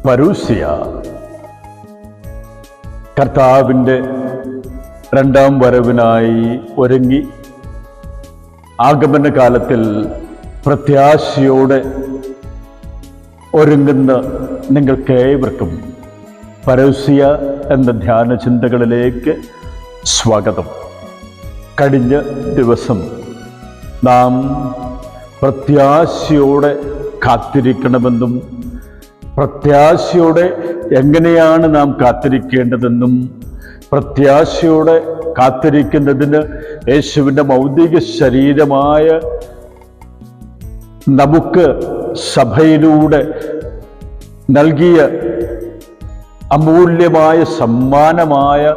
പരൂസ്യ. കർത്താവിൻ്റെ രണ്ടാം വരവിനായി ഒരുങ്ങി ആഗമന കാലത്തിൽ പ്രത്യാശയോടെ ഒരുങ്ങുന്ന നിങ്ങൾക്കേവർക്കും പരൂസ്യ എന്ന ധ്യാന ചിന്തകളിലേക്ക് സ്വാഗതം. കഴിഞ്ഞ ദിവസം നാം പ്രത്യാശയോടെ കാത്തിരിക്കണമെന്നും പ്രത്യാശയോടെ എങ്ങനെയാണ് നാം കാത്തിരിക്കേണ്ടതെന്നും പ്രത്യാശയോടെ കാത്തിരിക്കുന്നതിന് യേശുവിൻ്റെ ഭൗതിക ശരീരമായ നമുക്ക് സഭയിലൂടെ നൽകിയ അമൂല്യമായ സമ്മാനമായ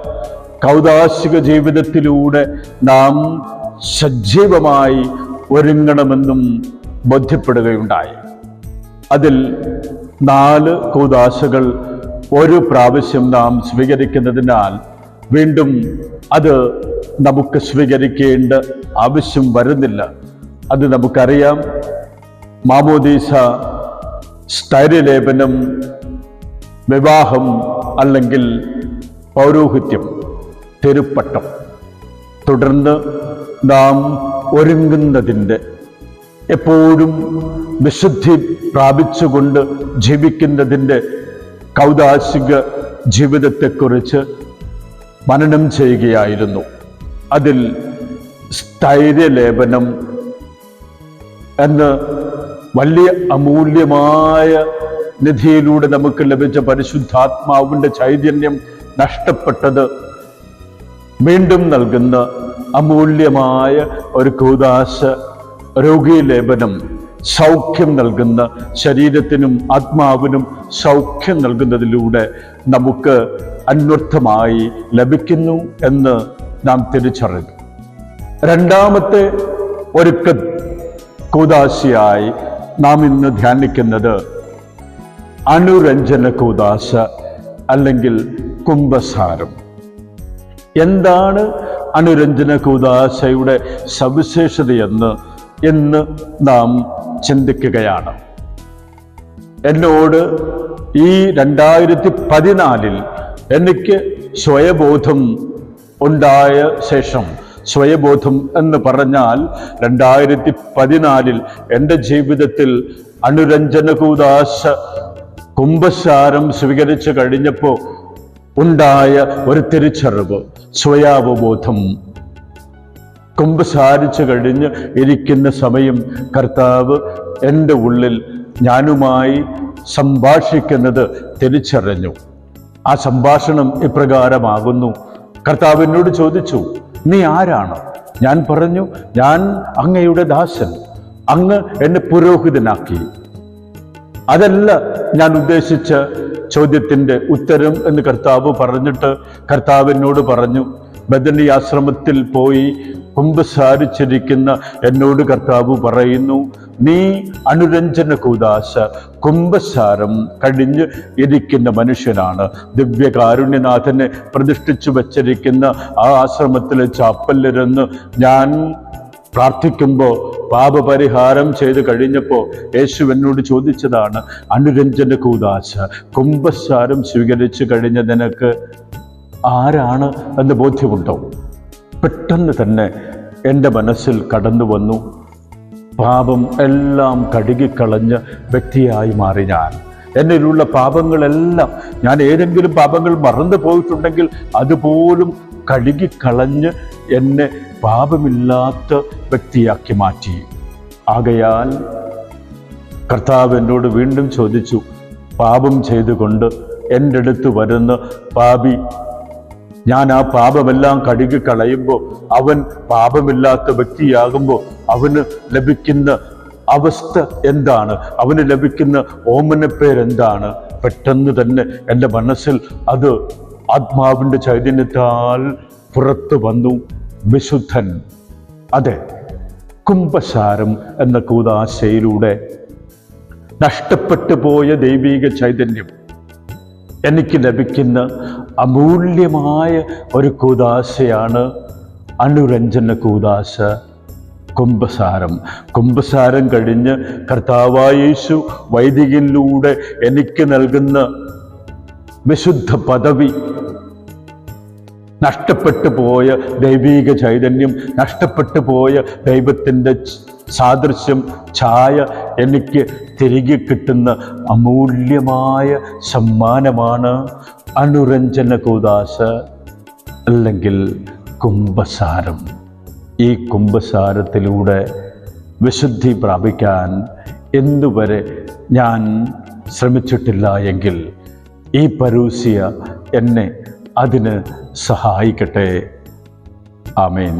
കൗദാശിക ജീവിതത്തിലൂടെ നാം സജീവമായി ഒരുങ്ങണമെന്നും ബോധ്യപ്പെടുകയുണ്ടായി. അതിൽ 4 കൂദാശകൾ ഒരു പ്രാവശ്യം നാം സ്വീകരിക്കുന്നതിനാൽ വീണ്ടും അത് നമുക്ക് സ്വീകരിക്കേണ്ട ആവശ്യം വരുന്നില്ല. അത് നമുക്കറിയാം. മാമോദീസ, സ്ഥൈര്യലേപനം, വിവാഹം അല്ലെങ്കിൽ പൗരോഹിത്യം, തിരുപ്പട്ടം. തുടർന്ന് നാം ഒരുങ്ങുന്നതിൻ്റെ, എപ്പോഴും വിശുദ്ധി പ്രാപിച്ചുകൊണ്ട് ജീവിക്കുന്നതിൻ്റെ കൗദാശിക ജീവിതത്തെക്കുറിച്ച് മനനം ചെയ്യുകയായിരുന്നു. അതിൽ സ്ഥൈര്യലേപനം എന്ന് വലിയ അമൂല്യമായ നിധിയിലൂടെ നമുക്ക് ലഭിച്ച പരിശുദ്ധാത്മാവിൻ്റെ ചൈതന്യം നഷ്ടപ്പെട്ടത് വീണ്ടും നൽകുന്ന അമൂല്യമായ ഒരു കൂദാശ രോഗീലേപനം, സൗഖ്യം നൽകുന്ന, ശരീരത്തിനും ആത്മാവിനും സൗഖ്യം നൽകുന്നതിലൂടെ നമുക്ക് അന്വർത്ഥമായി ലഭിക്കുന്നു എന്ന് നാം തിരിച്ചറിഞ്ഞു. രണ്ടാമത്തെ ഒരു കൂദാശയായി നാം ഇന്ന് ധ്യാനിക്കുന്നത് അനുരഞ്ജന കൂദാശ അല്ലെങ്കിൽ കുംഭസാരം. എന്താണ് അനുരഞ്ജന കൂദാശയുടെ സവിശേഷതയെന്ന് ഇന്ന് നാം ചിന്തിക്കുകയാണ്. എന്നോട് ഈ 2014 എനിക്ക് സ്വയബോധം ഉണ്ടായ ശേഷം, സ്വയബോധം എന്ന് പറഞ്ഞാൽ 2014 എൻ്റെ ജീവിതത്തിൽ അനുരഞ്ജന കൂദാശ കുംഭസാരം സ്വീകരിച്ചു കഴിഞ്ഞപ്പോൾ ഉണ്ടായ ഒരു തിരിച്ചറിവ്, സ്വയാവബോധം. കുംഭസാരിച്ചു കഴിഞ്ഞ് ഇരിക്കുന്ന സമയം കർത്താവ് എൻ്റെ ഉള്ളിൽ ഞാനുമായി സംഭാഷിക്കുന്നത് തിരിച്ചറിഞ്ഞു. ആ സംഭാഷണം ഇപ്രകാരമാകുന്നു. കർത്താവ് എന്നോട് ചോദിച്ചു, നീ ആരാണ്? ഞാൻ പറഞ്ഞു, ഞാൻ അങ്ങയുടെ ദാസൻ, അങ്ങ് എന്നെ പുരോഹിതനാക്കി. അതല്ല ഞാൻ ഉദ്ദേശിച്ച ചോദ്യത്തിൻ്റെ ഉത്തരം എന്ന് കർത്താവ് പറഞ്ഞിട്ട് കർത്താവ് എന്നോട് പറഞ്ഞു, ബദനി ആശ്രമത്തിൽ പോയി കുംഭസാരിച്ചിരിക്കുന്ന എന്നോട് കർത്താവ് പറയുന്നു, നീ അനുരഞ്ജന കൂദാശ കുംഭസാരം കഴിഞ്ഞ് ഇരിക്കുന്ന മനുഷ്യനാണ്. ദിവ്യകാരുണ്യനാഥനെ പ്രതിഷ്ഠിച്ചു വച്ചിരിക്കുന്ന ആ ആശ്രമത്തിലെ ചാപ്പലിലിരുന്ന് ഞാൻ പ്രാർത്ഥിക്കുമ്പോൾ, പാപപരിഹാരം ചെയ്ത് കഴിഞ്ഞപ്പോൾ യേശു എന്നോട് ചോദിച്ചതാണ്, അനുരഞ്ജന കൂദാശ കുംഭസാരം സ്വീകരിച്ചു കഴിഞ്ഞ നിനക്ക് ആരാണ് എന്ന് ബോധ്യമുണ്ടോ? പെട്ടെന്ന് തന്നെ എൻ്റെ മനസ്സിൽ കടന്നു വന്നു, പാപം എല്ലാം കഴുകിക്കളഞ്ഞ വ്യക്തിയായി മാറി ഞാൻ. എന്നിലുള്ള പാപങ്ങളെല്ലാം, ഞാൻ ഏതെങ്കിലും പാപങ്ങൾ മറന്നു പോയിട്ടുണ്ടെങ്കിൽ അതുപോലും കഴുകിക്കളഞ്ഞ് എന്നെ പാപമില്ലാത്ത വ്യക്തിയാക്കി മാറ്റി. ആകയാൽ കർത്താവ് എന്നോട് വീണ്ടും ചോദിച്ചു, പാപം ചെയ്തുകൊണ്ട് എൻ്റെ അടുത്ത് വരുന്ന പാപി, ഞാൻ ആ പാപമെല്ലാം കഴുകിക്കളയുമ്പോൾ അവൻ പാപമില്ലാത്ത വ്യക്തിയാകുമ്പോൾ അവന് ലഭിക്കുന്ന അവസ്ഥ എന്താണ്? അവന് ലഭിക്കുന്ന ഓമനപ്പേരെന്താണ്? പെട്ടെന്ന് തന്നെ എൻ്റെ മനസ്സിൽ അത് ആത്മാവിൻ്റെ ചൈതന്യത്താൽ പുറത്തു വന്നു, വിശുദ്ധൻ. അതെ, കുംഭസാരം എന്ന കൂദാശയിലൂടെ നഷ്ടപ്പെട്ടു പോയ ദൈവിക ചൈതന്യം എനിക്ക് ലഭിക്കുന്ന അമൂല്യമായ ഒരു കൂദാശയാണ് അനുരഞ്ജന കൂദാശ കുമ്പസാരം കഴിഞ്ഞ് കർത്താവായ യേശു വൈദികനിലൂടെ എനിക്ക് നൽകുന്ന വിശുദ്ധ പദവി, നഷ്ടപ്പെട്ടു പോയ ദൈവീക ചൈതന്യം, നഷ്ടപ്പെട്ടു പോയ ദൈവത്തിൻ്റെ സാദൃശ്യം, ഛായ എനിക്ക് തിരികെ കിട്ടുന്ന അമൂല്യമായ സമ്മാനമാണ് അനുരഞ്ജന കൂദാശ അല്ലെങ്കിൽ കുമ്പസാരം. ഈ കുമ്പസാരത്തിലൂടെ വിശുദ്ധി പ്രാപിക്കാൻ ഇന്നുവരെ ഞാൻ ശ്രമിച്ചിട്ടില്ല എങ്കിൽ ഈ പരൂസിയ എന്നെ അതിന് സഹായിക്കട്ടെ. ആമേൻ.